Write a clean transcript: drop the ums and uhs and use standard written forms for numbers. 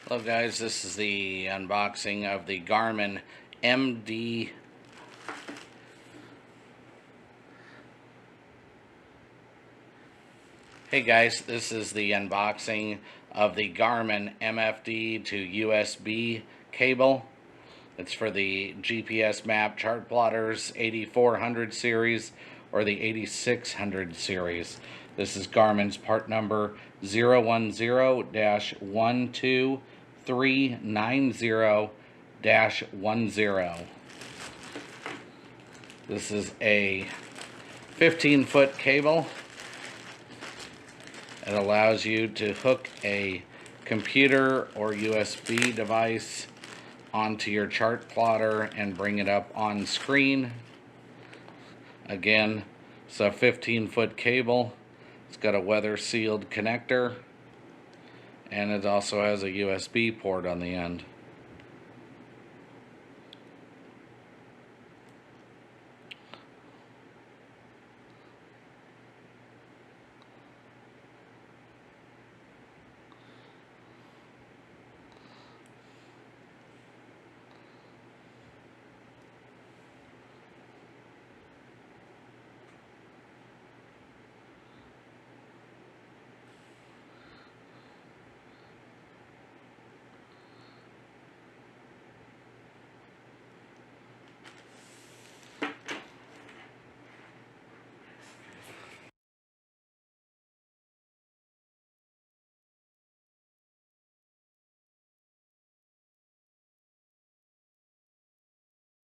Hello guys, this is the unboxing of the Garmin MD Hey guys, this is the unboxing of the Garmin MFD to USB cable. It's for the GPSmap Chartplotters 8400 series or the 8600 series. This is Garmin's part number 010-12390-10. This is a 15-foot cable. It allows you to hook a computer or USB device onto your chart plotter and bring it up on screen. Again, it's a 15-foot cable. It's got a weather sealed connector, and it also has a USB port on the end.